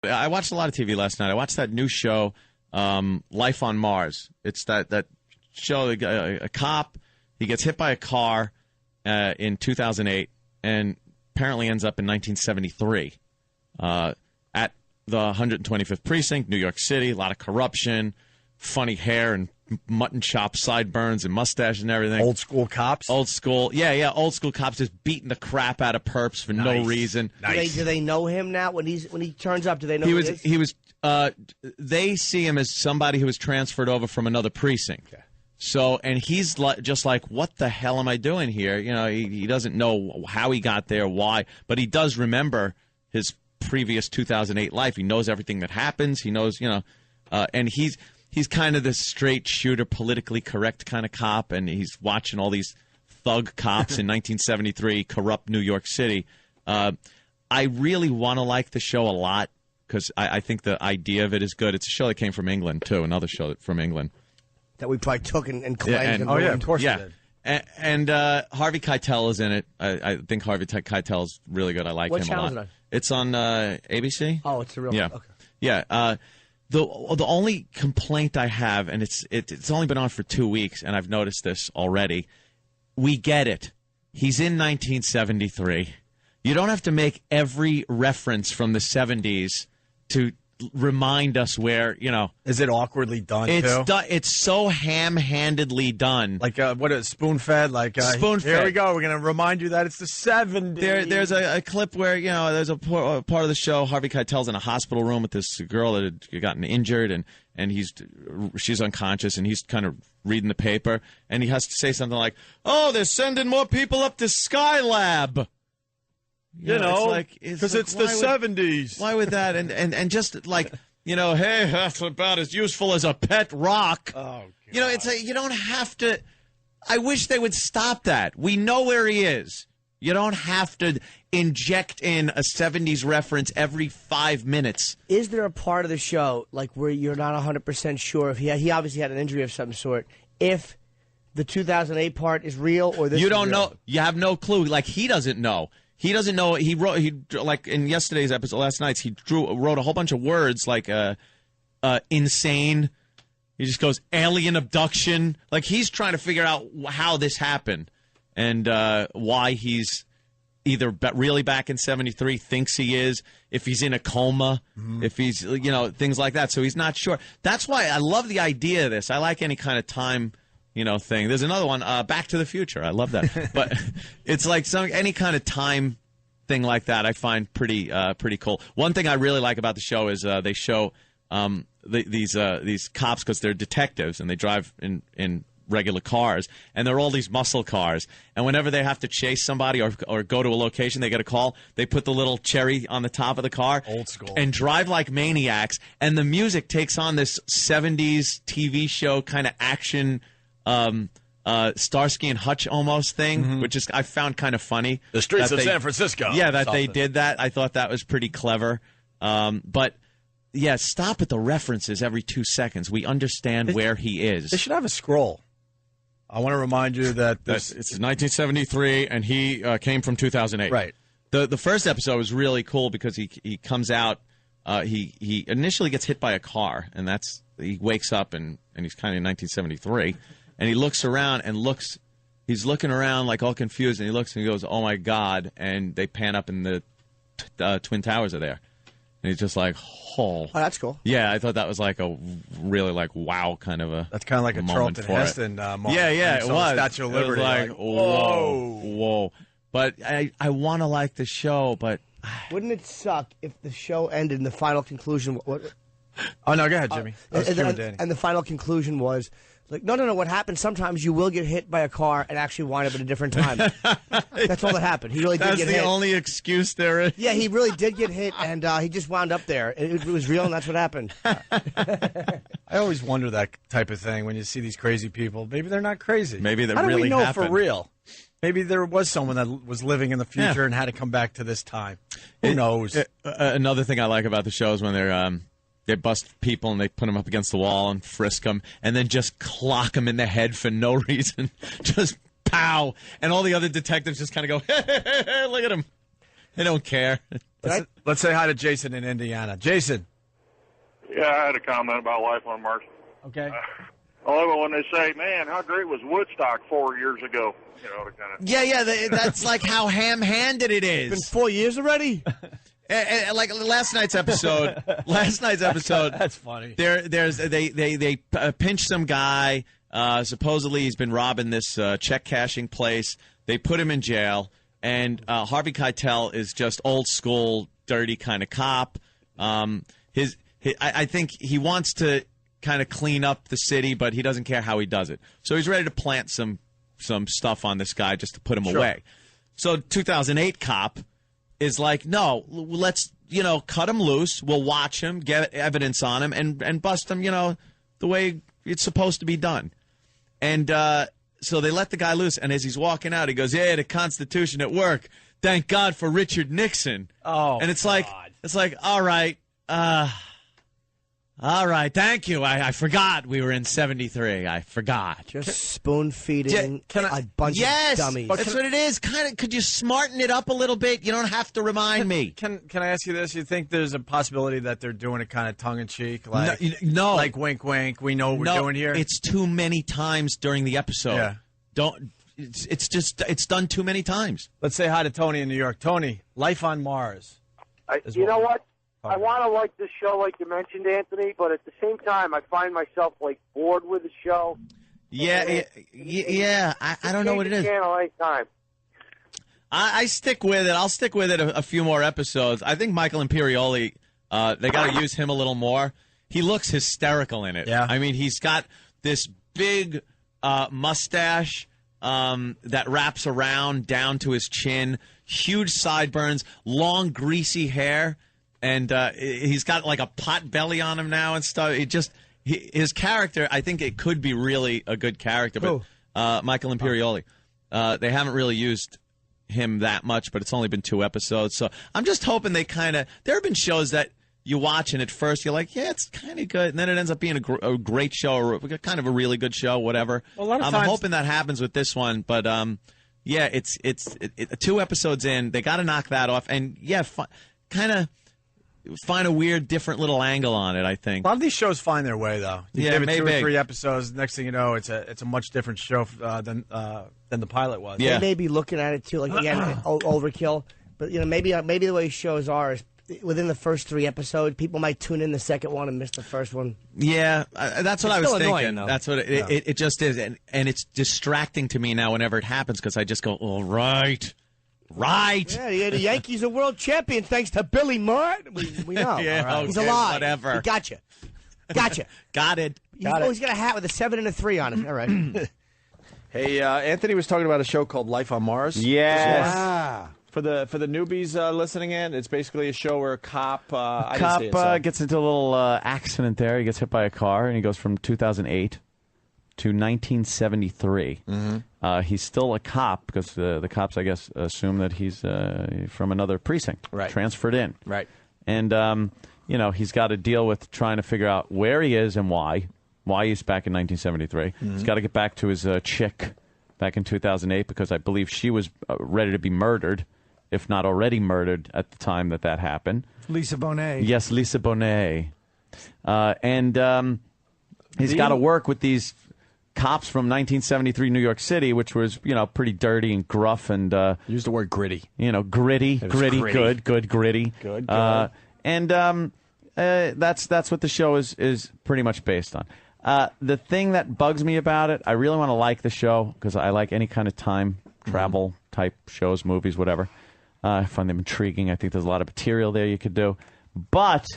I watched a lot of TV last night. I watched that new show, Life on Mars. It's that show, a cop, he gets hit by a car in 2008 and apparently ends up in 1973 at the 125th Precinct, New York City. A lot of corruption, funny hair and mutton chop sideburns and mustache and everything. Old school cops? Old school. Yeah, old school cops just beating the crap out of perps for no reason. Nice. Do they know him now? When he turns up, do they know who he was they see him as somebody who was transferred over from another precinct. Okay. So, and he's just like, what the hell am I doing here? You know, he doesn't know how he got there, why, but he does remember his previous 2008 life. He knows everything that happens. He knows, and he's kind of this straight shooter, politically correct kind of cop, and he's watching all these thug cops in 1973 corrupt New York City. I really want to like the show a lot because I think the idea of it is good. It's a show that came from England, too, another show from England. That we probably took and claimed. Yeah, of course we did. And Harvey Keitel is in it. I think Harvey Keitel is really good. I like him a lot. Is it on? It's on ABC. Oh, it's a real. Yeah. Okay. Yeah. The only complaint I have, and it's only been on for 2 weeks, and I've noticed this already. We get it. He's in 1973. You don't have to make every reference from the 70s to remind us where, Is it awkwardly done, it's too? it's so ham-handedly done. Like, what is spoon-fed? Like, spoon-fed. Here we go. We're going to remind you that it's the 70s. There's a clip where, there's a part of the show, Harvey Keitel's in a hospital room with this girl that had gotten injured, and she's unconscious, and he's kind of reading the paper, and he has to say something like, "Oh, they're sending more people up to Skylab." Because it's the 70s. Why would that? And just like, hey, that's about as useful as a pet rock. Oh, God. You don't have to. I wish they would stop that. We know where he is. You don't have to inject in a 70s reference every 5 minutes. Is there a part of the show like where you're not 100% sure if he obviously had an injury of some sort, if the 2008 part is real or this? You don't know. You have no clue. Like, he doesn't know. He doesn't know. He like in yesterday's episode, last night's, he wrote a whole bunch of words like insane. He just goes alien abduction. Like, he's trying to figure out how this happened and why he's either really back in 73, thinks he is, if he's in a coma, if he's, things like that. So he's not sure. That's why I love the idea of this. I like any kind of time thing. There's another one, Back to the Future. I love that. But it's like any kind of time thing like that I find pretty cool. One thing I really like about the show is they show these cops, because they're detectives and they drive in regular cars, and they're all these muscle cars. And whenever they have to chase somebody or go to a location, they get a call, they put the little cherry on the top of the car. Old school. And drive like maniacs. And the music takes on this 70s TV show kind of action Starsky and Hutch almost thing, which is I found kind of funny. The streets of San Francisco. Yeah, that they did that. I thought that was pretty clever. But yeah, stop at the references every 2 seconds. We understand where he is. They should have a scroll. I want to remind you that it's 1973, and he came from 2008. Right. The first episode was really cool because he comes out. He initially gets hit by a car, and he wakes up and he's kind of in 1973. And he looks around and he's looking around like all confused, and he looks and he goes, "Oh my God!" And they pan up and the Twin Towers are there, and he's just like, "Oh, that's cool." Yeah, I thought that was like a really like wow kind of a. That's kind of like a Charlton Heston moment. Yeah, it was. Statue of Liberty. It was like whoa. But I want to like the show, but wouldn't it suck if the show ended and the final conclusion? Oh no, go ahead, Jimmy. And the final conclusion was. Like, no, what happened, sometimes you will get hit by a car and actually wind up at a different time. That's all that happened. He really did get hit. That's the only excuse there is. Yeah, he really did get hit, and he just wound up there. It was real, and that's what happened. I always wonder that type of thing when you see these crazy people. Maybe they're not crazy. Maybe that really happened. How do we know happened. for real? Maybe there was someone that was living in the future and had to come back to this time. Who knows? Another thing I like about the show is when they bust people and they put them up against the wall and frisk them and then just clock them in the head for no reason. Just pow. And all the other detectives just kind of go, hey, look at him. They don't care. Let's say hi to Jason in Indiana. Jason. Yeah, I had a comment about Life on Mars. Okay. I love it when they say, man, how great was Woodstock 4 years ago? You know, to kind of. Yeah. That's like how ham-handed it is. It's been 4 years already. Like last night's episode. That's funny. They pinch some guy. Supposedly he's been robbing this check cashing place. They put him in jail, and Harvey Keitel is just old school, dirty kind of cop. I think he wants to kind of clean up the city, but he doesn't care how he does it. So he's ready to plant some stuff on this guy just to put him away. So 2008 cop is like, no, let's cut him loose. We'll watch him, get evidence on him, and bust him, the way it's supposed to be done. And so they let the guy loose, and as he's walking out, he goes, "Yeah, the Constitution at work. Thank God for Richard Nixon." Oh, and it's like, all right. All right, thank you. I forgot we were in 73. I forgot. Just spoon feeding a bunch of dummies. That's what it is. Kind of. Could you smarten it up a little bit? You don't have to remind me. Can I ask you this? You think there's a possibility that they're doing it kind of tongue in cheek, like no, like wink, wink. We know what we're doing here. It's too many times during the episode. Yeah. It's done too many times. Let's say hi to Tony in New York. Tony, Life on Mars. You know what? I want to like this show, like you mentioned, Anthony, but at the same time, I find myself bored with the show. Yeah. I don't know what it is. Channel anytime. I stick with it. I'll stick with it a few more episodes. I think Michael Imperioli, they got to use him a little more. He looks hysterical in it. Yeah. I mean, he's got this big mustache that wraps around down to his chin, huge sideburns, long greasy hair. And he's got like a pot belly on him now and stuff. His character, I think it could be really a good character. But Michael Imperioli, they haven't really used him that much, but it's only been 2 episodes. So I'm just hoping they there have been shows that you watch and at first you're like, yeah, it's kind of good. And then it ends up being a great show or kind of a really good show, whatever. Well, a lot of I'm hoping that happens with this one. But, yeah, it's 2 episodes in. They got to knock that off. And, yeah, kind of find a weird, different little angle on it, I think. A lot of these shows find their way, though. You give it maybe 2 or 3 episodes. Next thing you know, it's a much different show than the pilot was. Yeah. They may be looking at it, too, like, again, overkill. But, maybe the way shows are is within the first 3 episodes, people might tune in the second one and miss the first one. Yeah, that's what I was thinking. That's what it just is. And it's distracting to me now whenever it happens because I just go, all right. Right. Yeah, the Yankees are world champions thanks to Billy Martin. We know. Yeah, right. He's alive. Whatever. He gotcha. Got it. He's always got a hat with a 7 and a 3 on it. All right. Hey, Anthony was talking about a show called Life on Mars. Yes. Ah. For the newbies listening in, it's basically a show where a cop gets into a little accident there. He gets hit by a car, and he goes from 2008 to 1973. Mm-hmm. He's still a cop because the cops, I guess, assume that he's from another precinct, transferred in. Right. And, he's got to deal with trying to figure out where he is and why he's back in 1973. Mm-hmm. He's got to get back to his chick back in 2008 because I believe she was ready to be murdered, if not already murdered at the time that happened. Lisa Bonet. Yes, Lisa Bonet. And he's got to work with these cops from 1973 New York City, which was, pretty dirty and gruff and used the word gritty. Gritty, gritty. Good, gritty. Good. And that's what the show is pretty much based on. The thing that bugs me about it, I really want to like the show because I like any kind of time travel type shows, movies, whatever. I find them intriguing. I think there's a lot of material there you could do. But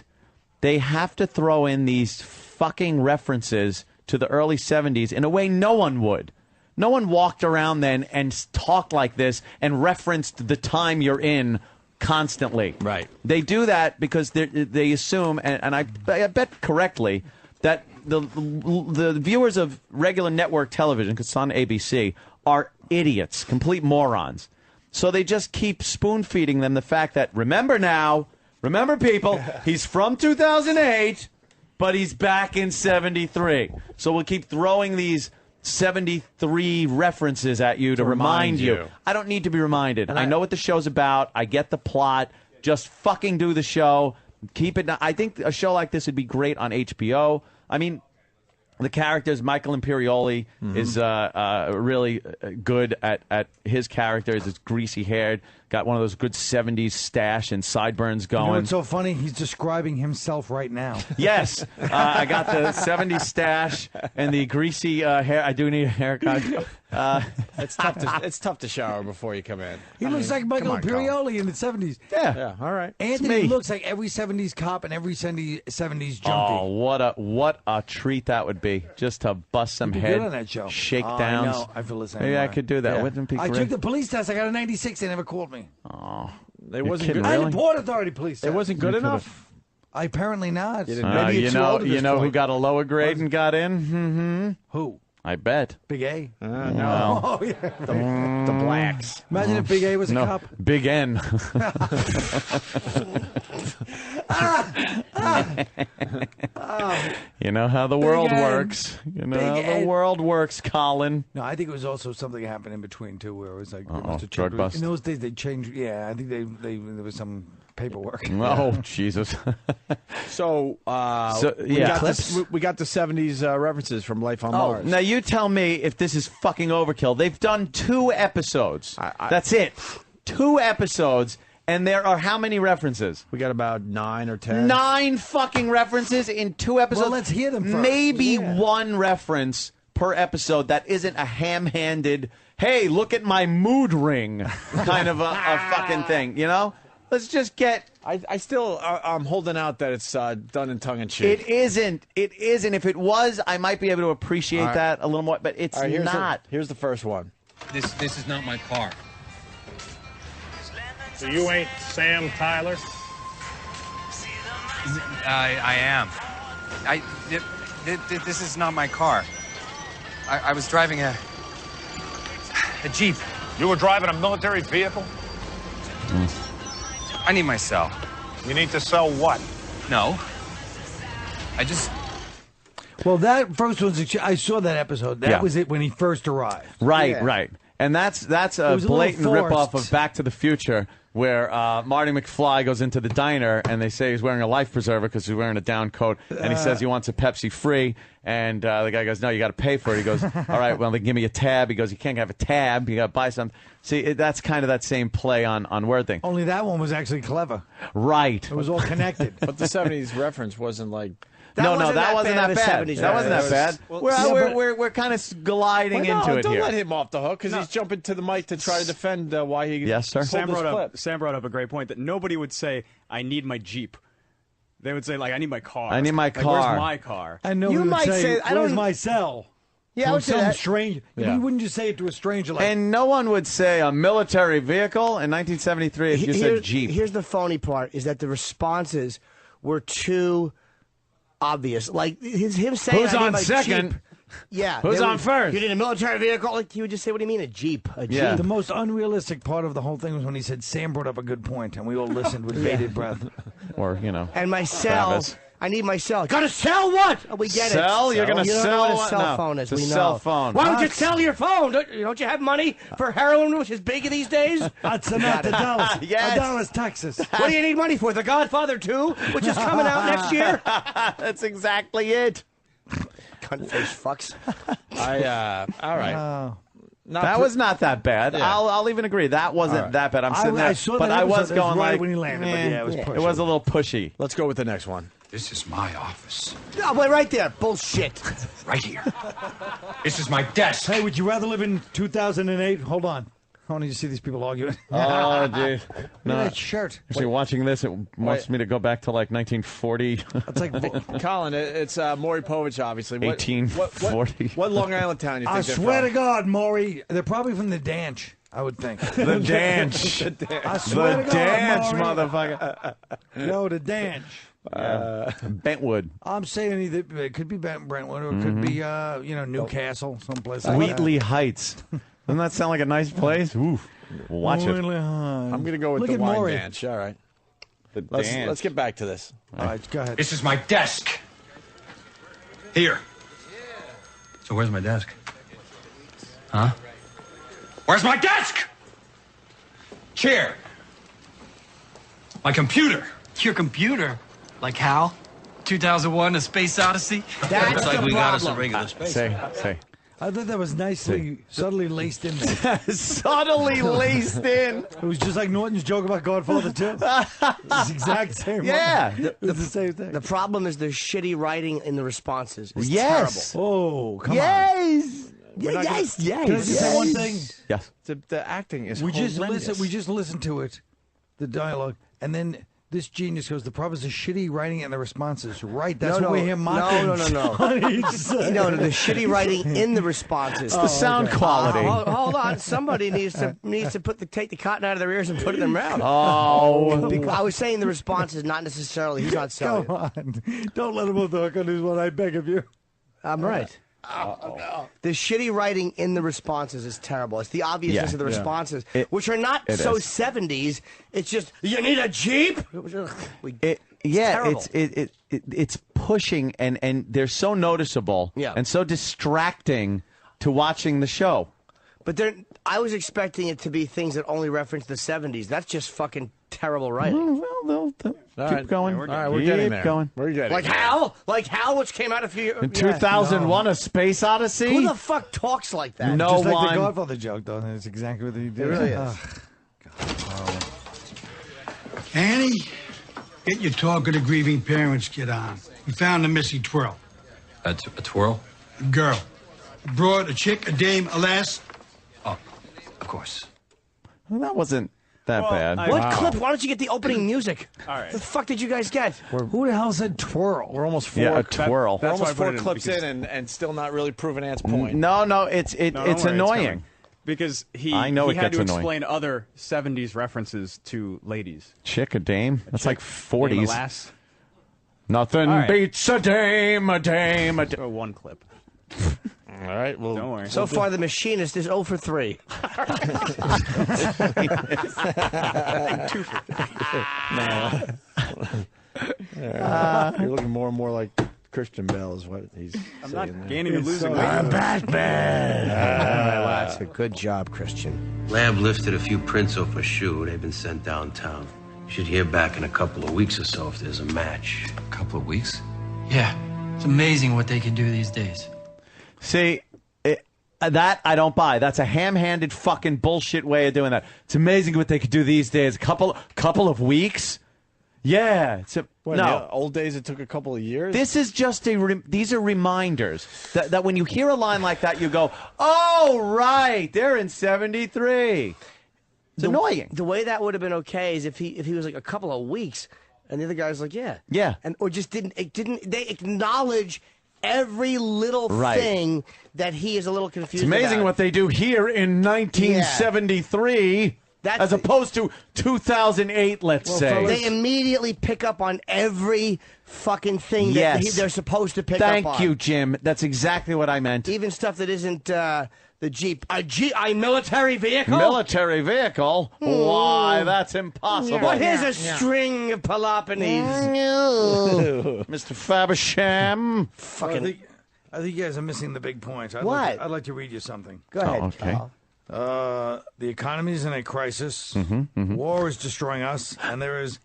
they have to throw in these fucking references to the early 70s in a way no one would. No one walked around then and talked like this and referenced the time you're in constantly. Right. They do that because they assume, and I bet correctly, that the viewers of regular network television, because it's on ABC, are idiots, complete morons. So they just keep spoon-feeding them the fact that, remember people, he's from 2008, but he's back in 73. So we'll keep throwing these 73 references at you to remind you. I don't need to be reminded. I know what the show's about. I get the plot. Just fucking do the show. Keep it. I think a show like this would be great on HBO. I mean, the characters, Michael Imperioli is really good at his characters. It's greasy-haired, got one of those good 70s stash and sideburns going. You know what's so funny? He's describing himself right now. Yes. I got the 70s stash and the greasy hair. I do need a haircut. It's tough to shower before you come in. He looks like Michael Imperioli in the 70s. Yeah. All right. Anthony looks like every 70s cop and every 70s junkie. Oh, what a treat that would be. Just to bust some You'd be head good on that show. shakedowns. I know. I feel the same Maybe way. I could do that. Wouldn't it be I great? took the police test. I got a 96. They never called me. Oh, It wasn't kidding, good. I really? had the Port Authority police test. It wasn't good enough. Apparently not. You didn't- Maybe you it's too know, old at you this know who point. got a lower grade and got in? Mm-hmm. Who? I bet. Big A? No. Oh, yeah. The blacks. Imagine if Big A was a No, cop. Big N. You know how the world N. works. You know Big how the N. world works, Colin. No, I think it was also something happened in between, too, where it was like, they must have drug changed. bust. In those days, they changed. Yeah, I think there was some paperwork. Oh, Jesus. So, yeah. we got the 70s references from Life on Oh, Mars. now you tell me if this is fucking overkill. They've done 2 episodes. That's it. 2 episodes, and there are how many references? We got about 9 or 10. 9 fucking references in 2 episodes. Well, let's hear them first. Maybe one reference per episode that isn't a ham-handed, hey, look at my mood ring kind of a fucking thing, you know? Let's just get... I'm holding out that it's done in tongue-in-cheek. It isn't. It isn't. If it was, I might be able to appreciate that a little more, but it's not. Here's the first one. This is not my car. So you ain't Sam Tyler? I am. This is not my car. I was driving a Jeep. You were driving a military vehicle? I need my cell. You need to sell what? No. I just... Well, that first one's... I saw that episode. That was it when he first arrived. Right, right. And that's a blatant ripoff of Back to the Future, where Marty McFly goes into the diner and they say he's wearing a life preserver because he's wearing a down coat, and he says he wants a Pepsi free, and the guy goes, no, you got to pay for it. He goes, all right, well, they give me a tab. He goes, you can't have a tab. You got to buy something. See, that's kind of that same play on word thing. Only that one was actually clever. Right. It was all connected. But the 70s reference wasn't like... That wasn't that bad. That wasn't that bad. Well, We're kind of gliding into it don't here. let him off the hook because he's jumping to the mic to try to defend why he... Yes, sir. Sam brought up a great point that nobody would say, I need my Jeep. They would say, like, I need my car. I need my Like, car. where's my car? I know You would might say, I where's my cell? Yeah, I would say some that. stranger. Yeah. You wouldn't just say it to a stranger like... And no one would say a military vehicle in 1973 if you said Jeep. Here's the phony part, is that the responses were too obvious. Like, him saying... Who's I need on my second? Jeep. Yeah. Who's they on would- first? You need a military vehicle? Like, he would just say, what do you mean, a Jeep? A Jeep? Yeah. The most unrealistic part of the whole thing was when he said Sam brought up a good point, and we all listened with bated breath. Or, you know. And my cell... Travis. I need my cell. Gotta sell what? Oh, we get Sell? it. You're gonna you don't sell know what what? a cell No. phone is. It's a We know. cell phone. Why don't you sell your phone? Don't you have money for heroin, which is big these days? That's not the Dallas. Yes. Dallas, Texas. What do you need money for? The Godfather 2, which is coming out next year? That's exactly it. Cunt-face fucks. All right. That was not that bad. Yeah. I'll even agree. That wasn't that bad. I'm sitting there. I saw but that I was episode. It was going right like... when he landed, but yeah, it was pushy. It was a little pushy. Let's go with the next one. This is my office. No, wait, right there. Bullshit. Right here. This is my desk. Hey, would you rather live in 2008? Hold on. I want to see these people arguing. Oh, dude. Look at No. that shirt. Actually, watching this, it wants me to go back to like 1940. It's like... Colin, it's Maury Povich, obviously. 1840. What Long Island town you think I they're swear from? to God, Maury, they're probably from the Danch, I would think. The dance. I swear The to God, dance, Maury. motherfucker. No, the Danch. Bentwood. I'm saying either it could be Brentwood or it could be Newcastle, someplace like Wheatley Heights. Doesn't that sound like a nice place? Oof. We'll watch that. it. Wheatley High. I'm going to go with Look the at wine Maury. dance. All right. The Let's get back to this. All right, go ahead. This is my desk. Here. So where's my desk? Huh? Where's my desk? Chair. My computer. Your computer? Like Hal? 2001: A Space Odyssey? That's Looks like the we got us a problem. regular space. Say. I thought that was nicely, subtly laced in there. Subtly laced in. It was just like Norton's joke about Godfather 2. It's the exact same. Yeah. It's the same thing. The problem is the shitty writing in the responses. It's Yes. terrible. Oh, come on. Yes. Yes. Can I just say one thing? Yes. The acting is We just horrendous. listened to it, the dialogue, and then this genius goes, the problem is the shitty writing and the responses. Right, that's what we hear mocking. No. No, the shitty writing in the responses. The sound quality. Hold on. Somebody needs to take the cotton out of their ears and put it in their mouth. Oh. Because I was saying the responses, not necessarily. He's not selling Come it. on. Don't let him off the hook on this one, I beg of you. I'm right. No. The shitty writing in the responses is terrible. It's the obviousness of the responses, which are not so 70s. It's just, you need a Jeep? It's pushing, and they're so noticeable and so distracting to watching the show. But I was expecting it to be things that only reference the 70s. That's just fucking terrible writing. Well, they'll keep going. All right, we're getting there. Going. We're getting Like Hal? Like Hal, which came out a few years In 2001, A Space Odyssey? Who the fuck talks like that? No Just like one. the Godfather joke, though. That's exactly what he did. It really is. Annie, get your talk of the grieving parents, get on. We found the missing twirl. A twirl? A girl. A broad, a chick, a dame, a lass. Oh, of course. Well, that wasn't that bad. What clip? Why don't you get the opening music? All right. The fuck did you guys get? Who the hell said twirl? We're almost four. Yeah, a twirl. We're almost why I put 4 it in, clips because- in and still not really proving Ant's point. No, it's No, don't worry, annoying. coming. Because I know he it had gets to annoying. explain other 70s references to ladies. Chick, a dame? That's like Dame, 40s. alas. Nothing All right. beats a dame, a dame, a dame. Oh, one clip. All right, well, Don't worry. So far, the machinist is 0 for 3. 2 for 3. you're looking more and more like Christian Bale is what he's I'm saying not there. gaining or losing weight. I'm Batman. Well, that's a good job, Christian. Lab lifted a few prints off a shoe. They've been sent downtown. Should hear back in a couple of weeks or so if there's a match. A couple of weeks? Yeah. It's amazing what they can do these days. See, that I don't buy. That's a ham-handed fucking bullshit way of doing that. It's amazing what they could do these days. A couple of weeks? Yeah. What, no. in the old days it took a couple of years? This is just these are reminders that when you hear a line like that, you go, oh, right, they're in 73. It's annoying. The way that would have been okay is if he was like a couple of weeks, and the other guy's like, yeah, and or just didn't they acknowledge every little thing that he is a little confused. It's amazing about. what they do here in 1973. As opposed to 2008, let's say. They immediately pick up on every fucking thing that they're supposed to pick up on. Thank you, Jim. That's exactly what I meant. Even stuff that isn't the Jeep. A military vehicle? Military vehicle? Why, that's impossible. What is a string of Peloponnese? Mr. Fabersham. Fucking. I think you guys are missing the big point. I'd like to read you something. Go ahead. Okay. The economy is in a crisis. Mm-hmm. War is destroying us, and there is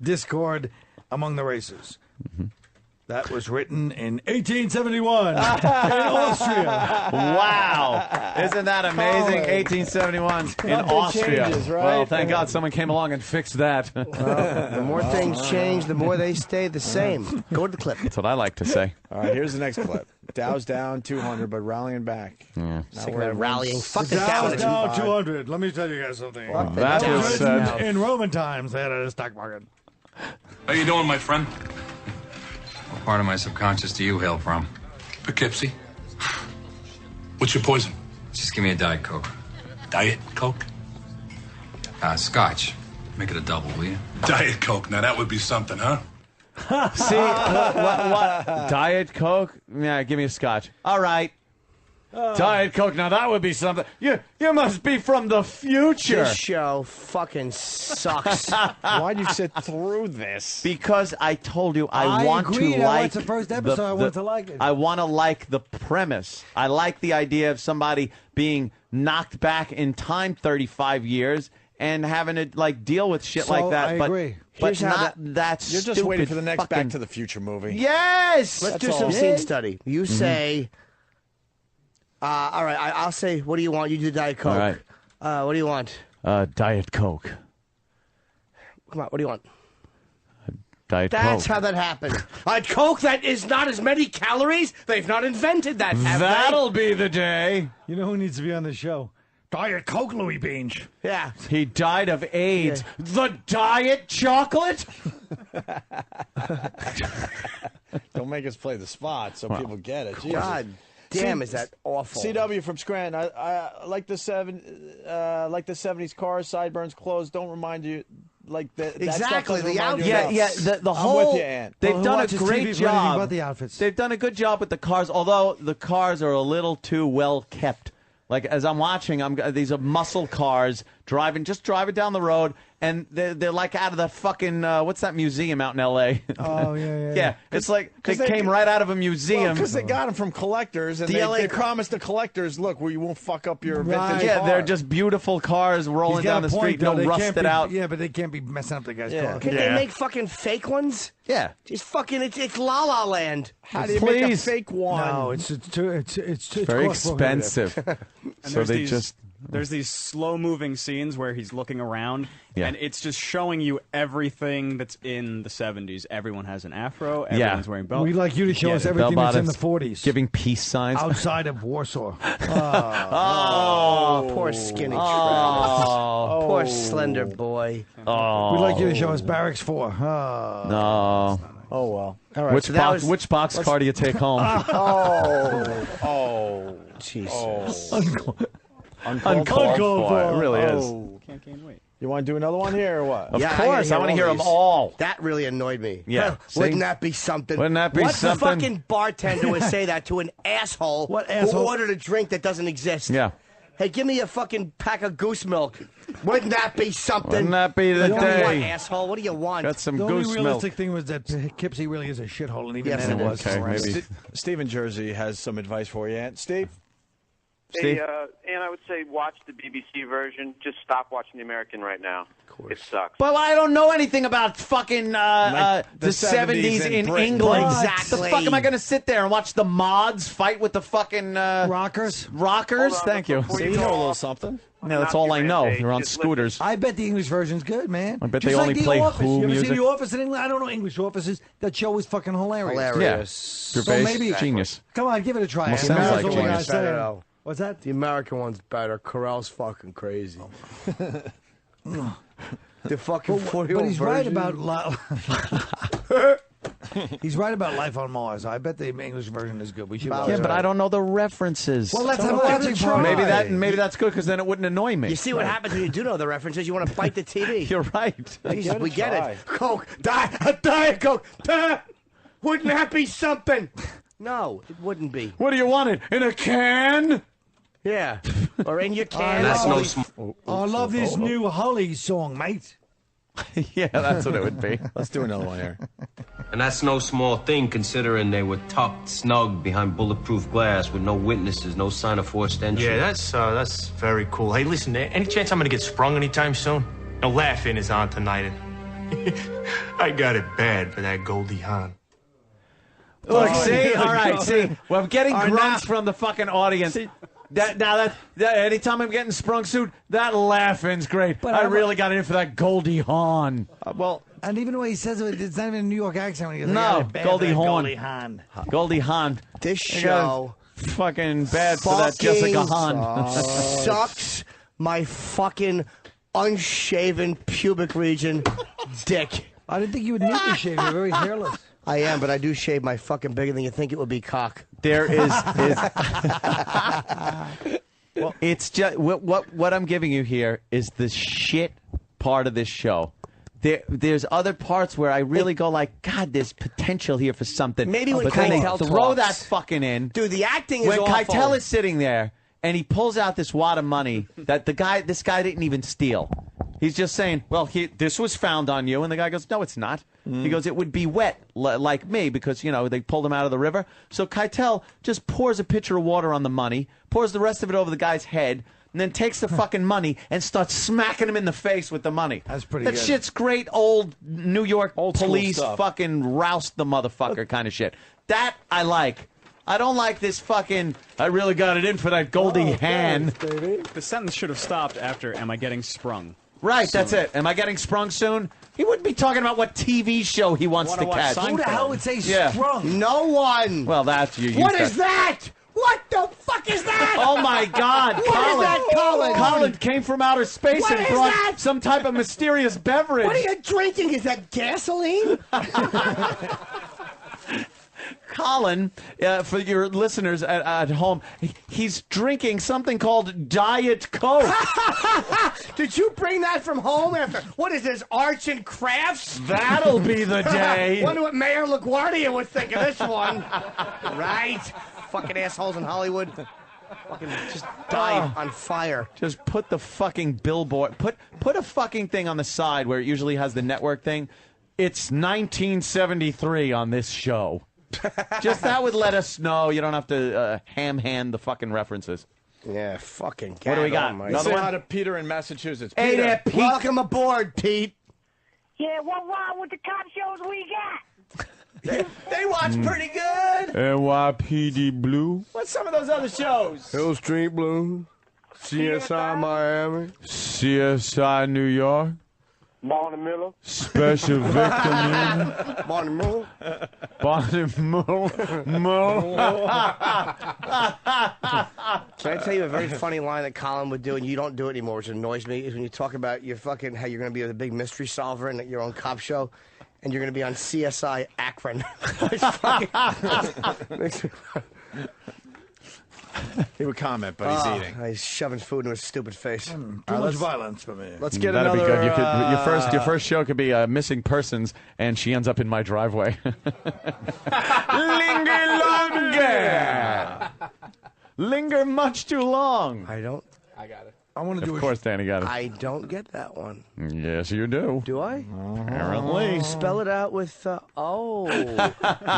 discord among the races. That was written in 1871 in Austria. Wow. Isn't that amazing? 1871 in Austria. Changes, right? Well, thank God someone came along and fixed that. The more things change, the more they stay the same. Go to the clip. That's what I like to say. All right, here's the next clip. Dow's down 200, but rallying back. Yeah. Sick of that rallying. Fuck the Dow Dow. down 200. Let me tell you guys something. That was said. In Roman times, they had a stock market. How you doing, my friend? What part of my subconscious do you hail from? Poughkeepsie. What's your poison? Just give me a Diet Coke. Diet Coke? Scotch. Make it a double, will you? Diet Coke. Now that would be something, huh? See, what? Diet Coke? Yeah, give me a scotch. All right. Diet Coke. Now that would be something. You must be from the future. This show fucking sucks. Why'd you sit through this? Because I told you I want agreed. to I like watched the first episode. I wanted to like it. I want to like the premise. I like the idea of somebody being knocked back in time 35 years and having to like deal with shit like that. I but agree. But not that You're just waiting for the next Back to the Future movie. Yes! Let's do some scene study. You say, all right, I'll say, what do you want? You do Diet Coke. All right. What do you want? Diet Coke. Come on, what do you want? Diet That's Coke. how that happened. A Coke that is not as many calories? They've not invented that, have That'll they? be the day. You know who needs to be on the show? Diet Coke, Louis Beans. Yeah. He died of AIDS. The diet chocolate? Don't make us play the spot so people get it. Jesus. God damn, is that awful. CW from Scranton. I like the 70s cars, sideburns, clothes. Don't remind you like that. Exactly, that the outfit. outfits. The I'm whole. with you, Ant. They've Well, who done a watches great TV for anything job. about the outfits? They've done a good job with the cars, although the cars are a little too well kept. Like as I'm watching, these are muscle cars driving down the road, and they're like out of the fucking what's that museum out in L.A. Oh yeah. Yeah, it's like they 'cause came right out of a museum. Because they got them from collectors, and they promised the collectors, look, we won't fuck up your vintage Yeah, car. they're just beautiful cars rolling He's got down the a point, street, though. no They can't rusted be- out. Yeah, but they can't be messing up the guy's car. Can they make fucking fake ones? Yeah. Just fucking, it's La La Land. How do you make a Please. fake one? No, it's too Very cost prohibitive. expensive. And So there's they these, just. There's these slow-moving scenes where he's looking around, Yeah. and it's just showing you everything that's in the 70s. Everyone has an afro. Everyone's wearing belts. We'd like you to show us Yeah. everything that's in the Bell-bottoms, 40s. Giving peace signs. Outside of Warsaw. Oh, poor skinny Travis. Poor slender boy. Oh. We'd like you to show us Barracks 4. No. Oh, well. All right. Which boxcar do you take home? Jesus. Uncalled for. It really is. Can't wait. You want to do another one here or what? Of course, I want to hear them all. That really annoyed me. Yeah. Wouldn't See? that be something? Wouldn't that be what something? fucking bartender would say that to an asshole, What who asshole? ordered a drink that doesn't exist? Yeah. Hey, give me a fucking pack of goose milk. Wouldn't that be something? Wouldn't that be the What do you want, day? asshole? What do you want? Got some The only goose milk. realistic thing was that Poughkeepsie really is a shithole, and even Yes, then it it was. Okay, horrendous. maybe. Steve in Jersey has some advice for you, Ant. Steve? Steve? And I would say watch the BBC version. Just stop watching the American right now. It sucks. But I don't know anything about fucking Like the the 70s 70s in in Britain. England. Exactly. The fuck am I going to sit there and watch the mods fight with the fucking Rockers? rockers? Hold on, Thank you. before See, you you go know a little off, something. Yeah, that's Not all your I know. rampage, They're on just scooters. I bet the English version's good, man. I bet Just they like only The play Office. Who You ever music? seen The Office in England? I don't know English offices. That show was fucking hilarious. Hilarious. Yeah. So Gervais, maybe genius. Come on, give it a try. Almost Adam. sounds That's like all I genius. gotta say. Better, though. What's that? The American one's better. Carell's fucking crazy. The fucking 40 But he's right about he's right about life on Mars. I bet the English version is good. We should. watch Yeah, it. but I don't know the references. Well, let's So have a give it watching a party. try. Maybe that's good because then it wouldn't annoy me. You see what happens when you do know the references? You want to bite the TV. You're right. Jesus, we get try. it. Coke. Diet Coke. Wouldn't that be something? No, it wouldn't be. What do you want it in a can? Yeah. Or in your can. That's no I love this new Holly song, mate. Yeah, that's what it would be. Let's do another one here. And that's no small thing considering they were tucked snug behind bulletproof glass with no witnesses, no sign of forced entry. Yeah, that's very cool. Hey, listen, any chance I'm gonna get sprung anytime soon? No, Laughing is on tonight, and I got it bad for that Goldie Hawn. Look, see, all right, see, well, I'm getting All right, grunts now- from the fucking audience. That anytime I'm getting sprung suit, that laughing's great. But I I'm- really got in for that Goldie Hawn. Well, And even the way he says it, it's not even a New York accent. When he goes, No, I got it bad for Goldie that Hawn. Goldie Hawn. Goldie Hawn. This I got show fucking bad for that fucking Jessica Hahn. sucks my fucking unshaven pubic region dick. I didn't think you would need to shave. You're very hairless. I am, but I do shave my fucking bigger than you think it would be cock. There is. Well, it's just what I'm giving you here is the shit part of this show. There's other parts where I really go like, God, there's potential here for something. Maybe when but then they Keitel throw talks. that fucking in. Dude, the acting is When awful. Keitel is sitting there and he pulls out this wad of money that this guy didn't even steal. He's just saying, well, this was found on you. And the guy goes, no, it's not. He goes, it would be wet like me because, they pulled him out of the river. So Keitel just pours a pitcher of water on the money, pours the rest of it over the guy's head, and then takes the fucking money and starts smacking him in the face with the money. That's pretty That good. shit's great old New York Old school police stuff. fucking roust the motherfucker kind of shit. That I like. I don't like this fucking, I really got it in for that Goldie Hawn. The sentence should have stopped after, am I getting sprung? Right, soon? that's it. Am I getting sprung soon? He wouldn't be talking about what TV show he wants to catch. Who the hell would say Yeah. sprung? No one. Well, that's you. What is that? What the fuck is that? Oh my God, What is Colin! that, Colin? Colin came from outer space What and is brought that? some type of mysterious beverage. What are you drinking? Is that gasoline? Colin, for your listeners at home, he's drinking something called Diet Coke. Did you bring that from home after? What is this, arts and crafts? That'll be the day. Wonder what Mayor LaGuardia would think of this one. Right? Fucking assholes in Hollywood. Fucking just die on fire. Just put the fucking billboard, put a fucking thing on the side where it usually has the network thing. It's 1973 on this show. Just that would let us know. You don't have to ham-hand the fucking references. Yeah, fucking. What do we got? Let's Another say one? hi to Peter in Massachusetts. Hey Peter. there, Pete. Welcome aboard, Pete. Yeah, what wrong with the cop shows we got? They watch pretty good. NYPD Blue. What's some of those other shows? Hill Street Blues, CSI Miami, CSI New York. Barney Miller. Special Victim Unit. Barney Miller. Barney Miller. Can I tell you a very funny line that Colin would do, and you don't do it anymore, which annoys me, is when you talk about your fucking how you're going to be the big mystery solver in your own cop show, and you're going to be on CSI Akron. He would comment, but he's eating. He's shoving food into his stupid face. Too much violence for me. Let's get That'd another. be good. Your first show could be missing persons, and she ends up in my driveway. Linger longer. Linger much too long. I don't. I got it. I want to do Of course, Danny got it. I don't get that one. Yes, you do. Do I? Apparently. Spell it out with, oh.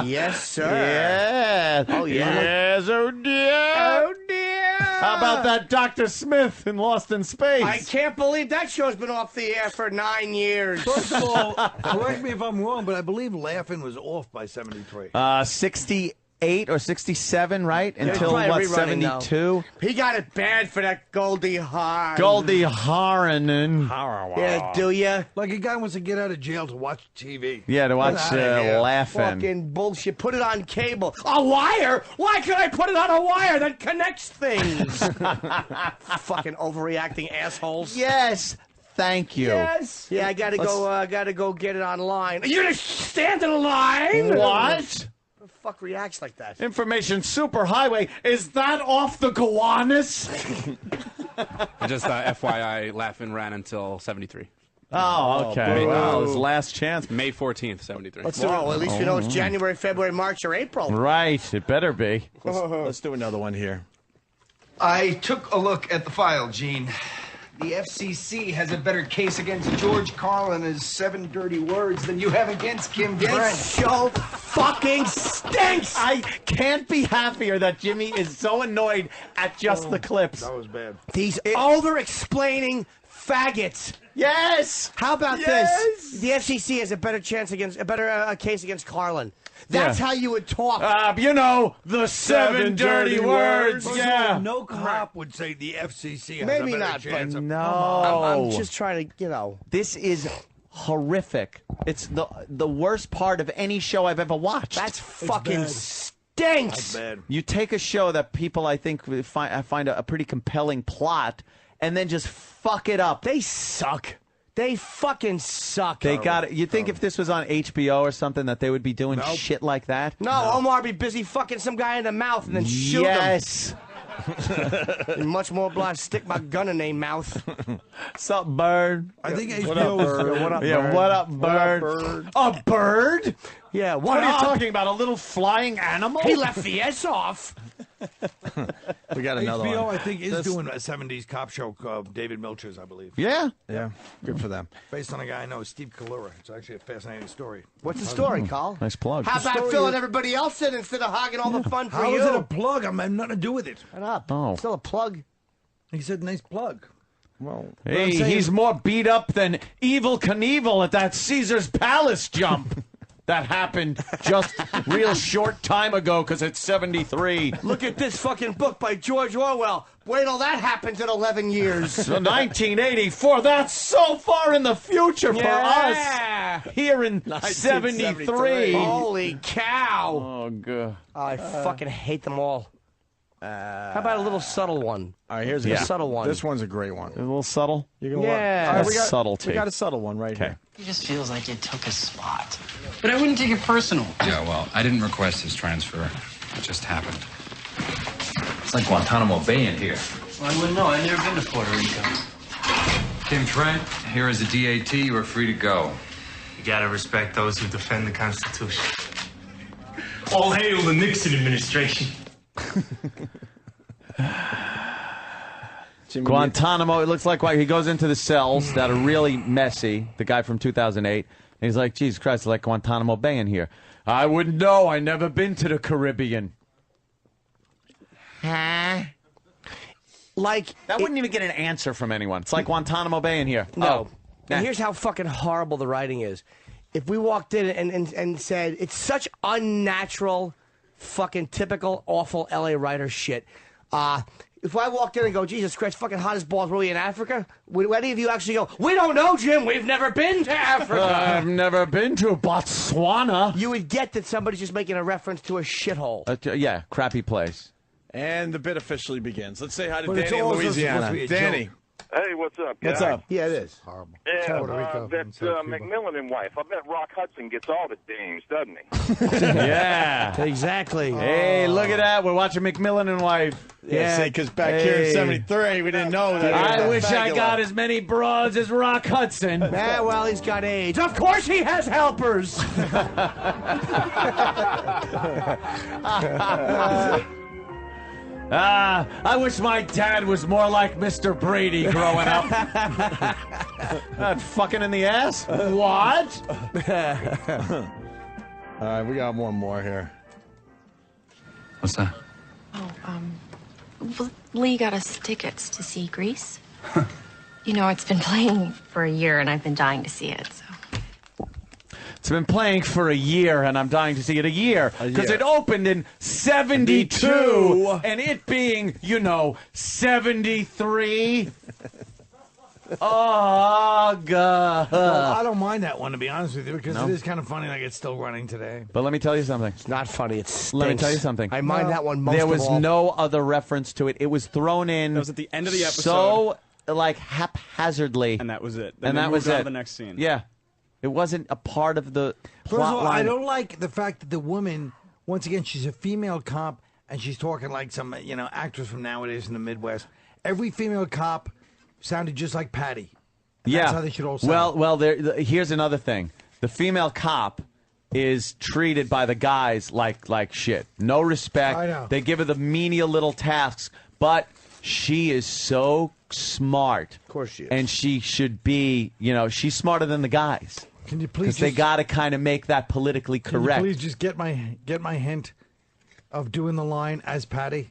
Yes, sir. Yes. Oh, yeah. Yes, oh dear. Oh, dear. How about that Dr. Smith in Lost in Space? I can't believe that show's been off the air for 9 years. First of all, correct me if I'm wrong, but I believe Laughing was off by 73. 68 or 67, right? Until probably what, rerunning now. 72? He got it bad for that Goldie Hawn. Goldie Hawn. Yeah, do ya? Like a guy wants to get out of jail to watch TV. Yeah, to watch Get outta here. Laughing. Fucking bullshit. Put it on cable. A wire? Why can't I put it on a wire that connects things? Fucking overreacting assholes. Yes. Thank you. Yes. Yeah, I gotta go get it online. You're gonna stand in a line? What? Who the fuck reacts like that? Information superhighway. Is that off the Gowanus? Just FYI, Laughing ran until 73. Oh, okay. Wow, his last chance. May 14th, 73. Well, at least we know it's January, February, March, or April. Right. It better be. Let's do another one here. I took a look at the file, Gene. The FCC has a better case against George Carlin and his 7 dirty words than you have against Kim Trent. This show fucking stinks! I can't be happier that Jimmy is so annoyed at just the clips. That was bad. These over-explaining faggots. Yes. How about this? The FCC has a better chance against case against Carlin. That's how you would talk. You know, the 7 dirty words. First of all, no cop would say the FCC has Maybe a better not, chance. but of- No. I'm just trying to, This is horrific. It's the worst part of any show I've ever watched. That's fucking stinks. That's bad. You take a show that people, I think, find a pretty compelling plot, and then just fuck it up. They suck. They fucking suck. They got it. You think if this was on HBO or something that they would be doing shit like that? No, Omar be busy fucking some guy in the mouth and then shoot Yes. him. Much more obliged to stick my gun in their mouth. Sup, bird? I think What up, HBO was... bird? What up, Yeah, bird? what up, bird? A bird? Yeah, What are you talking about? A little flying animal? He left the S off. We got another HBO, one. I think, is doing a 70s cop show called David Milcher's, I believe. Yeah. Yeah, good for them. Based on a guy I know, Steve Kalura. It's actually a fascinating story. What's the story, Carl? Nice plug. How about filling everybody else in instead of hogging all the fun for How you? is it a plug? I have nothing to do with it. Shut up. Oh. Still a plug. He said, "Nice plug." Well, hey, he's more beat up than Evel Knievel at that Caesar's Palace jump. That happened just real short time ago because it's 73. Look at this fucking book by George Orwell. Wait till that happens in 11 years. So 1984, that's so far in the future for us. Here in 73. Holy cow. Oh, God. I fucking hate them all. How about a little subtle one? All right, here's a subtle one. This one's a great one. A little subtle? You can Yeah. All right, we got, subtlety. We got a subtle one right here. He just feels like you took a spot. But I wouldn't take it personal. Yeah, well, I didn't request his transfer. It just happened. It's like Guantanamo Bay in here. Well, I wouldn't know. I've never been to Puerto Rico. Kim Trent, here is the DAT. You are free to go. You gotta respect those who defend the Constitution. All hail the Nixon administration. Guantanamo, it looks like he goes into the cells that are really messy, the guy from 2008, and he's like, Jesus Christ, it's like Guantanamo Bay in here. I wouldn't know. I never been to the Caribbean. Like that wouldn't even get an answer from anyone. It's like Guantanamo Bay in here. No. Oh. And here's how fucking horrible the writing is. If we walked in and said, it's such unnatural, fucking typical, awful LA writer shit. If I walked in and go, Jesus Christ, fucking hot as balls, were we in Africa? Would any of you actually go, we don't know, Jim, we've never been to Africa? I've never been to Botswana. You would get that somebody's just making a reference to a shithole. Yeah, crappy place. And the bit officially begins. Let's say hi to But it's Danny in also supposed to Louisiana. be a Danny. joke. Hey, what's up, guys? What's up? Yeah, it is. Horrible. Yeah, Puerto Rico that and South Cuba. McMillan wife. I bet Rock Hudson gets all the dings, doesn't he? Yeah. Exactly. Hey, look at that. We're watching McMillan and wife. Yeah, because back here in 73, we didn't know that. I wish I got as many broads as Rock Hudson. Yeah, well, he's got AIDS. Of course he has helpers. I wish my dad was more like Mr. Brady growing up. Not fucking in the ass? What? All right, we got one more here. What's that? Lee got us tickets to see Grease. You know, it's been playing for a year, and I've been dying to see it, so. It's been playing for a year, and I'm dying to see it a year. Because it opened in 72, and it being, 73. Oh, God. Well, I don't mind that one, to be honest with you, because it is kind of funny like it's still running today. But let me tell you something. It's not funny. It stinks. Let me tell you something. I mind that one most There of was all. no other reference to it. It was thrown in. That was at the end of the episode. So, haphazardly. And that was it. And that was on it. to the next scene. Yeah. It wasn't a part of the First of plot all, line. I don't like the fact that the woman, once again, she's a female cop, and she's talking like some, actress from nowadays in the Midwest. Every female cop sounded just like Patty. And Yeah. That's how they should all sound. Well, here's another thing. The female cop is treated by the guys like shit. No respect. I know. They give her the menial little tasks, but she is so smart. Of course she is. And she should be, she's smarter than the guys. Can you please Because they just- got to kind of make that politically Can correct. you please just get my hint of doing the line as Patty?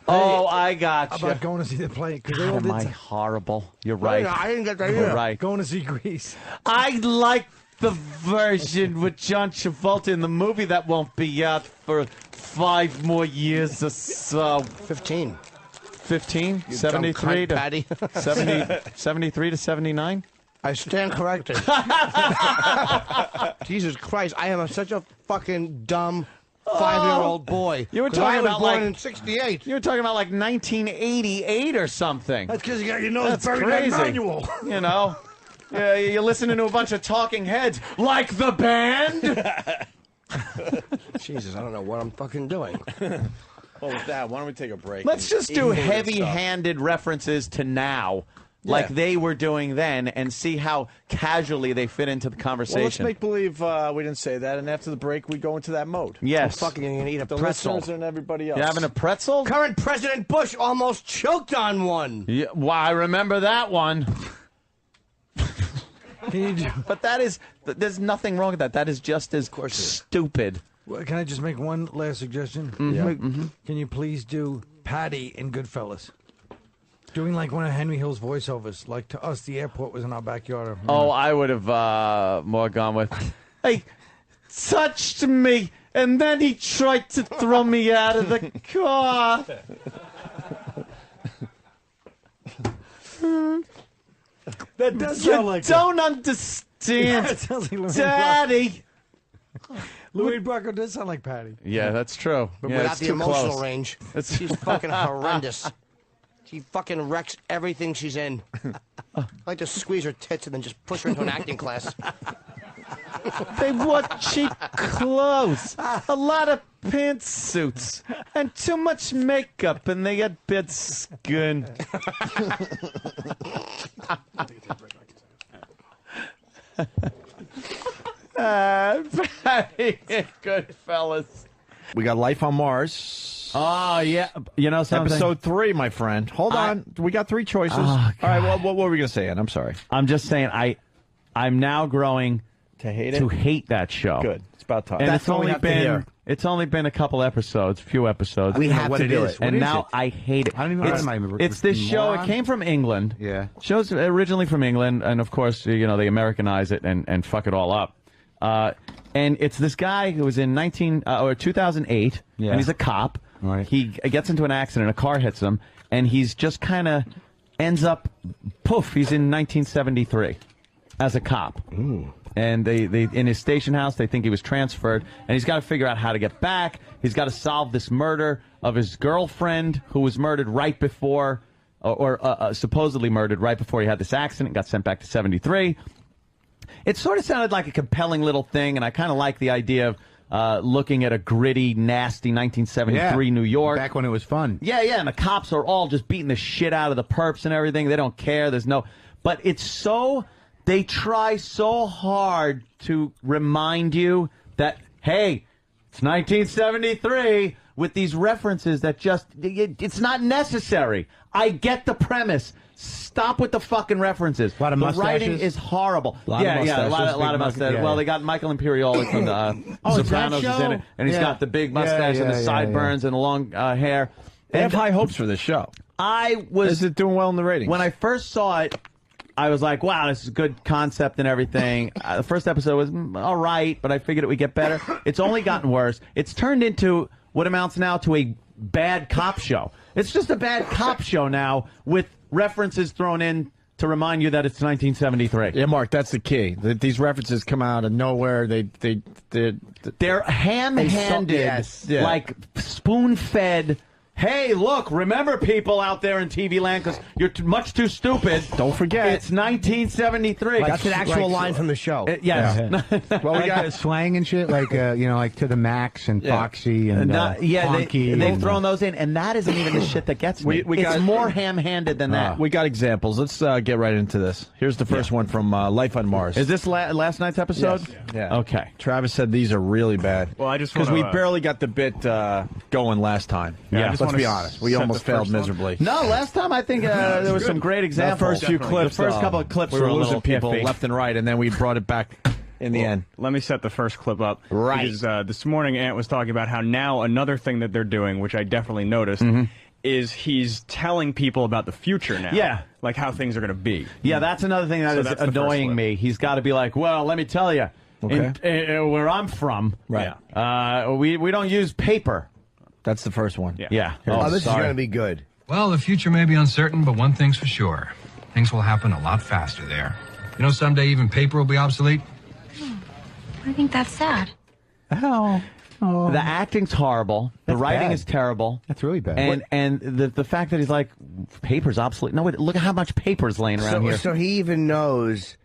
Oh, I got you. About going to see the play. 'cause they all God, did am I some- horrible? You're right. I didn't get that You're either. right. Going to see Grease. I like the version with John Travolta in the movie that won't be out for 5 more years or so. 15. 15? You 73 dumb to cunt, Patty. 73 to 79? I stand corrected. Jesus Christ, I am such a fucking dumb 5-year-old boy. You were 'Cause talking I was about born like in 68. You were talking about like 1988 or something. That's because you got your nose That's buried crazy. in that manual. Yeah, you're listening to a bunch of talking heads like the band. Jesus, I don't know what I'm fucking doing. Well, with that, why don't we take a break? Let's and just do eat this heavy-handed references to now, like they were doing then, and see how casually they fit into the conversation. Well, let's make believe we didn't say that, and after the break, we go into that mode. Yes. I'm fucking gonna eat a The pretzel. listeners and everybody else. You having a pretzel? Current President Bush almost choked on one. Yeah, well, I remember that one. But that is, there's nothing wrong with that. That is just as stupid. Well, can I just make one last suggestion? Mhm, Like, mhm. Can you please do Patty in Goodfellas? Doing like one of Henry Hill's voiceovers. Like to us, the airport was in our backyard. Oh, I would have more gone with, "Hey, touched me, and then he tried to throw me out of the car." That does You sound like don't understand, Yeah, it sounds like Louis Daddy. Louis Bracco does sound like Patty. Yeah, that's true. But Yeah, without it's the too emotional close. range. It's- She's fucking horrendous. She fucking wrecks everything she's in. I like to squeeze her tits and then just push her into an acting class. They wore cheap clothes, a lot of pantsuits, and too much makeup, and they had bad skin. Good fellas. We got Life on Mars. Oh, yeah. You know something? Episode 3, my friend. Hold on. We got 3 choices. Oh, all right, what were we going to say, Ed? I'm sorry. I'm just saying, I'm now growing to hate that show. Good. It's about time. And That's what we have to hear. it's only been a couple episodes, few episodes. We have to do it. And What is now it? I hate it. I don't even remember. It's this show. It came from England. Yeah. Show's originally from England, and of course, you know, they Americanize it and fuck it all up. And it's this guy who was in 2008, and he's a cop. Right. He gets into an accident, a car hits him, and he's just kind of ends up, poof, he's in 1973 as a cop. Ooh. And they in his station house, they think he was transferred, and he's got to figure out how to get back. He's got to solve this murder of his girlfriend, who was murdered right before, or supposedly murdered right before he had this accident, got sent back to 73. It sort of sounded like a compelling little thing, and I kind of like the idea of looking at a gritty, nasty 1973 New York. Back when it was fun. Yeah, and the cops are all just beating the shit out of the perps and everything. They don't care. There's no... But it's so... They try so hard to remind you that, hey, it's 1973, with these references that just... It's not necessary. I get the premise. Stop with the fucking references. A lot of the mustaches. writing is horrible. A lot of a lot mustaches, of mustaches. yeah, Well, yeah. they got Michael Imperioli from the Oh, is that Sopranos is show? in it, and he's Yeah. got the big mustache and the sideburns and the long hair. They have And high hopes for this show. Is it doing well in the ratings? When I first saw it, I was like, wow, this is a good concept and everything. The first episode was all right, but I figured it would get better. It's only gotten worse. It's turned into what amounts now to a bad cop show. It's just a bad cop show now with references thrown in to remind you that it's 1973. Yeah, Mark, that's the key. These references come out of nowhere. They're ham-handed, Yes. Yeah. like spoon-fed. Hey, look, remember people out there in TV land, because you're much too stupid. Don't forget. It's 1973. That's an actual line from the show. Yes. Well, we got slang and shit, like like to the max and Foxy and Honky. They've thrown those in, and that isn't even the shit that gets me. It's more ham-handed than that. We got examples. Let's get right into this. Here's the first one from Life on Mars. Is this last night's episode? Yes. Yeah. Okay. Travis said these are really bad. Well, I just because wanna, we barely got the bit going last time. Yeah. Let's be honest. We almost failed miserably. No, last time I think there was some great examples. The first few clips. The first couple of clips we were were a losing little people iffy. left and right, and then we brought it back in the end. Let me set the first clip up. Right. Because this morning, Ant was talking about how now another thing that they're doing, which I definitely noticed, is he's telling people about the future now. Yeah. Like how things are going to be. Yeah, that's another thing that So is that's the first annoying clip. me. He's got to be like, well, let me tell you, where I'm from, Right. we don't use paper. That's the first one. Yeah. Oh, this is going to be good. Well, the future may be uncertain, but one thing's for sure. Things will happen a lot faster there. You know, someday even paper will be obsolete. I think that's sad. The acting's horrible. The That's writing bad. is terrible. That's really bad. And the fact that he's like, paper's obsolete. No, wait, look at how much paper's laying around here. So he even knows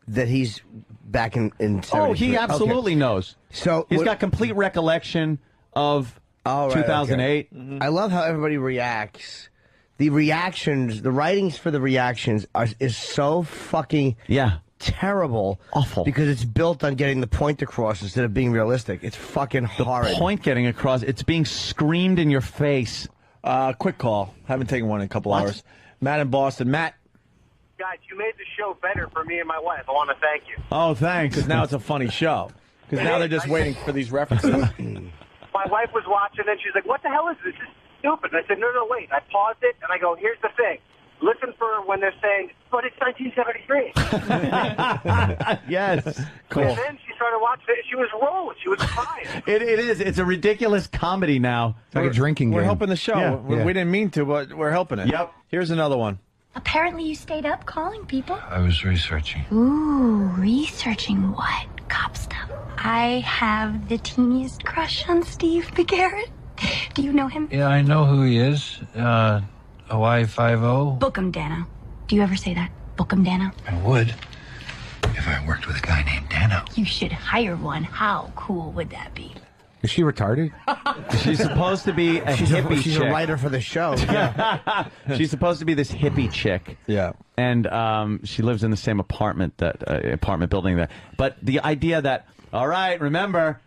that he's back in 73. Oh, he absolutely knows. So He's got complete recollection of 2008. I love how everybody reacts. The reactions, the writings for the reactions is so fucking terrible. Awful. Because it's built on getting the point across instead of being realistic. It's fucking horrid. The point getting across, it's being screamed in your face. Quick call. Haven't taken one in a couple hours. Matt in Boston. Matt. Guys, you made the show better for me and my wife. I want to thank you. Oh, thanks. Because now it's a funny show. Because now they're just waiting for these references. My wife was watching, and she's like, what the hell is this? This is stupid. And I said, no, wait. I paused it, and I go, here's the thing. listen for when they're saying, but it's 1973. Yes. Cool. And then she started watching it. She was rolling. She was crying. It is. It's a ridiculous comedy now. It's like a drinking We're game. helping the show. Yeah. We didn't mean to, but we're helping it. Yep. Here's another one. Apparently you stayed up calling people. I was researching. Ooh, researching what? Cop stuff. I have the teeniest crush on Steve McGarrett. Do you know him? Yeah, I know who he is. Hawaii 5-0. Book him, Dano. Do you ever say that? Book him, Dano. I would if I worked with a guy named Dano. You should hire one. How cool would that be? Is she retarded? She's supposed to be a hippie She's chick. a writer for the show. She's supposed to be this hippie chick. Yeah. And she lives in the same apartment building that. But the idea that, all right, remember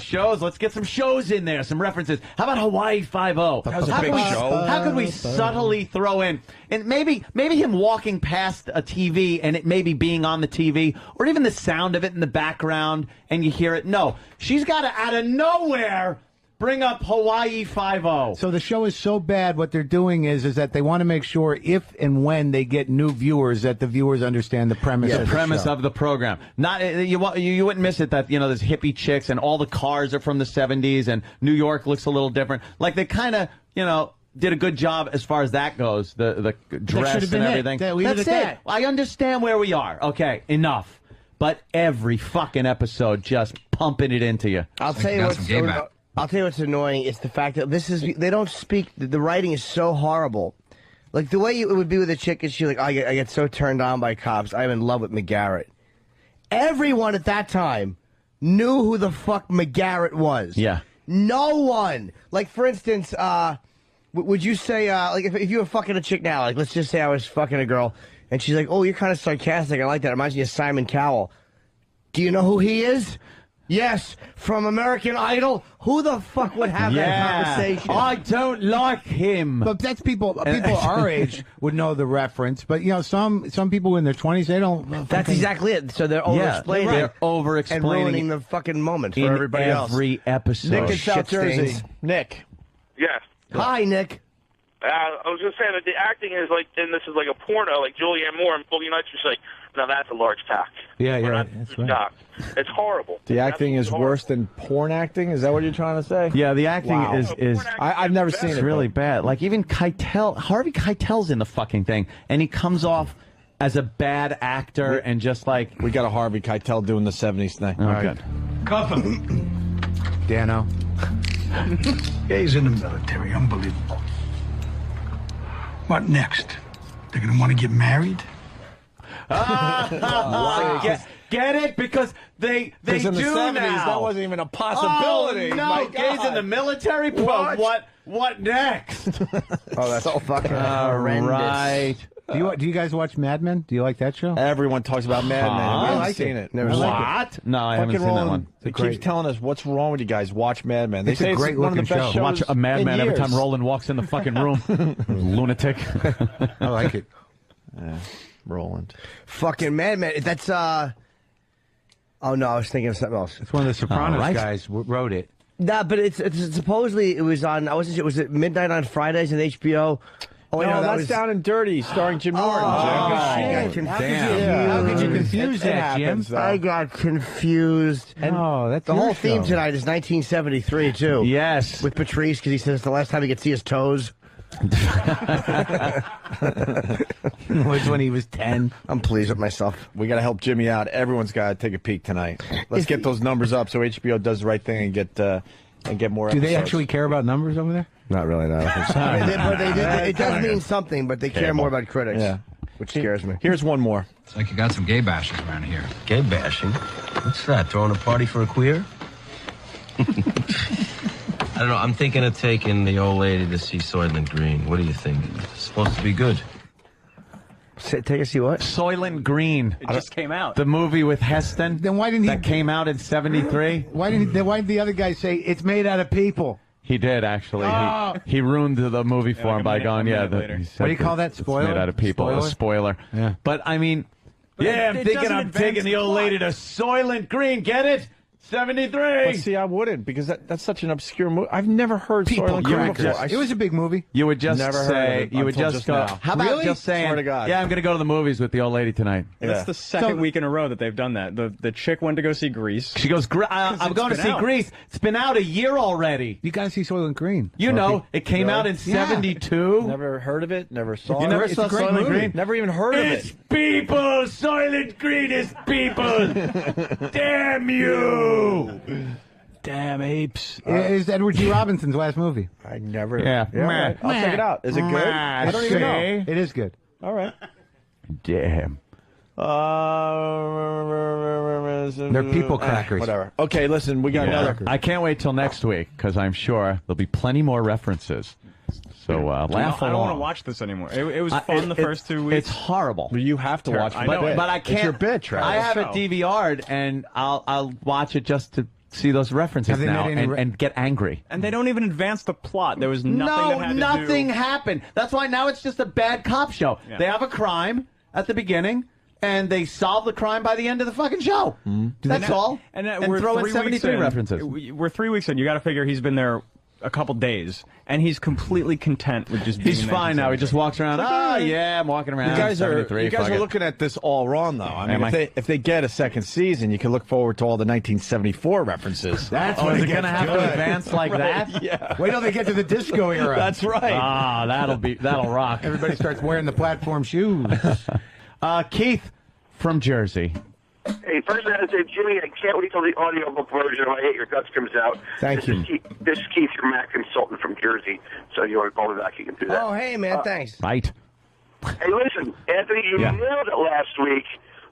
shows. Let's get some shows in there, some references. How about Hawaii 5-0? That was a big show. How could we subtly throw in, and maybe him walking past a TV and it maybe being on the TV, or even the sound of it in the background and you hear it. No, she's got to out of nowhere bring up Hawaii 5-0. So the show is so bad, what they're doing is that they want to make sure if and when they get new viewers, that the viewers understand the premise of the show. Of the program. Not you wouldn't miss it that, there's hippie chicks and all the cars are from the 70s and New York looks a little different. Like they kind of, did a good job as far as that goes, the dress and everything. That's it. I understand where we are. Okay, enough. But every fucking episode just pumping it into you. I'll tell you what's annoying. It's the fact that they don't speak. The writing is so horrible. Like the way it would be with a chick is she like, I get so turned on by cops. I'm in love with McGarrett. Everyone at that time knew who the fuck McGarrett was. Yeah. No one. Like for instance, would you say like if you were fucking a chick now, like let's just say I was fucking a girl and she's like, oh, you're kind of sarcastic. I like that. It reminds me of Simon Cowell. Do you know who he is? Yes, from American Idol. Who the fuck would have that conversation? I don't like him. But that's people our age would know the reference. But some people in their 20s, they don't. That's exactly it. So they're over-explaining. They're over-explaining and ruining the fucking moment for everybody else. Every episode. Nick in South Jersey. Nick. Yes. Hi, Nick. I was just saying that the acting is like, and this is like a porno, like Julianne Moore and Boogie Nights. Just like, now that's a large cock. Yeah, that's right. Cock. It's horrible. The acting is worse than porn acting? Is that what you're trying to say? Yeah, the acting is I've never seen it. It's really bad. Like even Harvey Keitel's in the fucking thing, and he comes off as a bad actor and just like... We got a Harvey Keitel doing the 70s thing. Oh, good. Cuff him. Dano. Yeah, he's in the military. Unbelievable. What next? They're going to want to get married? Get it? Because they in the do 70s, now. that wasn't even a possibility. Oh, no, My gays God. in the military? What next? Oh, that's so fucking horrendous. Right. Do you guys watch Mad Men? Do you like that show? Everyone talks about Mad Men. We haven't seen it. Never seen it. What? No, I haven't Fucking seen that Roland, one. He keeps telling us what's wrong with you guys. Watch Mad Men. They It's say a great it's one of the looking best show. shows Watch a Madman every time years. Roland walks in the fucking room. Lunatic. I like it. Roland. Fucking Mad Men. That's Oh no, I was thinking of something else. It's one of the Sopranos guys wrote it. Nah, but it's supposedly it was on. I wasn't sure. Was it midnight on Fridays on HBO? Oh, wait, No, that that's was Down and Dirty, starring Jim Norton. I got confused. How could you confuse that, Jim? I got confused. Oh, that's the your whole theme show. tonight is 1973 too. Yes, with Patrice because he says it's the last time he could see his toes. Was when he was 10. I'm pleased with myself. We got to help Jimmy out. Everyone's got to take a peek tonight. Let's get those numbers up so HBO does the right thing and get more Do episodes. they actually care about numbers over there? Not really, no. But it does mean something, but they care more about critics. Yeah. Which scares me. Here's one more. It's like you got some gay bashers around here. Gay bashing? What's that? Throwing a party for a queer? I don't know. I'm thinking of taking the old lady to see Soylent Green. What do you think? It's supposed to be good. Take us see what? Soylent Green. It just came out. The movie with Heston. Then why didn't he? That came out in '73. Why did the other guy say it's made out of people? He did actually. Oh. He ruined the movie for him by going, he said What do you call that? It's Spoiler? made out of people. A spoiler. Yeah. But I mean, I'm it thinking doesn't I'm advance taking the the old plot. lady to Soylent Green. Get it? 73. But see, I wouldn't because that's such an obscure movie. I've never heard Soylent Green before. It was a big movie. You would just Never heard say, of it you would until just just go, now. how about Really? just saying, Swear to God. yeah, I'm going to go to the movies with the old lady tonight. That's the second week in a row that they've done that. The chick went to go see Grease. She goes, I'm going to see Grease. It's been out a year already. You got to see Soylent Green. You know, it came out in 72. Never heard of it. Never saw it. You never saw Soylent Green? Never even heard of It's it. people! Soylent Green is people! Damn you! Damn apes. It's Edward G. Robinson's last movie. I never. Yeah. Right. I'll check it out. Is it good? I don't even know. It is good. All right. Damn. They're people crackers. Whatever. Okay, listen, we got another. I can't wait till next week because I'm sure there'll be plenty more references. So laugh along. I don't want to watch this anymore. It was fun the first 2 weeks. It's horrible. You have to watch it. But I can't. It's your bitch, right? I have it DVR'd and I'll watch it just to see those references now and get angry. And they don't even advance the plot. There was nothing that had nothing to do... happened. That's why now it's just a bad cop show. Yeah. They have a crime at the beginning, and they solve the crime by the end of the fucking show. That's all. And, we're throw in 73 references. We're 3 weeks in. You got to figure he's been there a couple days, and he's completely content with just being He's fine now. He just walks around. Yeah, I'm walking around. You guys are 73, looking at this all wrong, though. I mean, Am I? if they get a second season, you can look forward to all the 1974 references. That's when is it going to have to advance like that? Yeah. Wait till they get to the disco era. That's right. Ah, that'll rock. Everybody starts wearing the platform shoes. Keith from Jersey. Hey, first I have to say, Jimmy, I can't wait till the audiobook version of I Hate Your Guts comes out. Thank you. This is Keith, your Mac consultant from Jersey. So you want to call me back, you can do that. Oh, hey, man, thanks. Right. Hey, listen, Anthony, you nailed it last week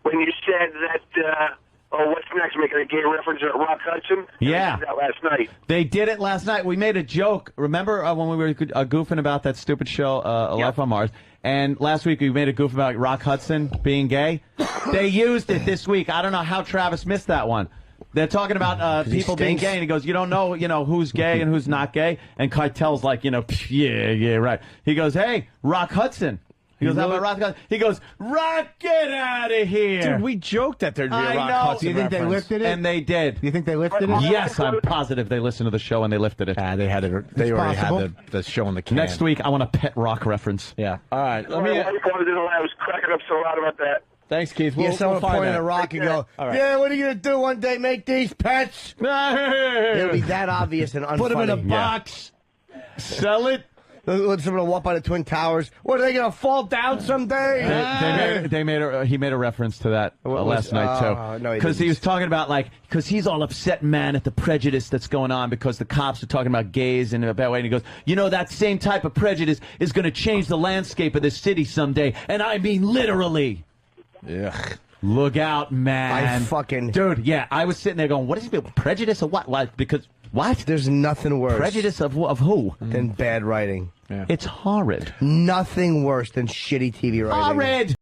when you said that, what's next? Making a gay reference at Rock Hudson? Yeah. They did that last night. They did it last night. We made a joke. Remember when we were goofing about that stupid show, Life on Mars? And last week we made a goof about Rock Hudson being gay. They used it this week. I don't know how Travis missed that one. They're talking about people being gay, and he goes, "You don't know, who's gay and who's not gay." And Keitel's like, yeah, right. He goes, "Hey, Rock Hudson." He goes, "How about Rock Hudson?" He goes, "Rock, get out of here!" Dude, we joked that there'd be a Rock Hudson Do you think reference. they lifted it? And they did. Do you think they lifted it? Yes, I'm positive they listened to the show and they lifted it. They had it. They already had the show in the can. Next week, I want a pet Rock reference. Yeah. All right. I was cracking up so loud about that. Thanks, Keith. Yeah, someone find point at that. a rock and go, All right. yeah, what are you going to do one day? Make these pets? It'll be that obvious and unfunny. Put them in a box. Sell it. Let someone walk by the Twin Towers. What, are they going to fall down someday? He made a reference to that last night too. No, because he was talking about because he's all upset, man, at the prejudice that's going on because the cops are talking about gays in a bad way, and he goes, that same type of prejudice is going to change the landscape of this city someday, and I mean literally. Yeah. Look out, man. Dude, yeah, I was sitting there going, what is he, prejudice or what? Like, because, what? There's nothing worse. Prejudice of who? Than bad writing. Yeah. It's horrid. Nothing worse than shitty TV writing. Horrid!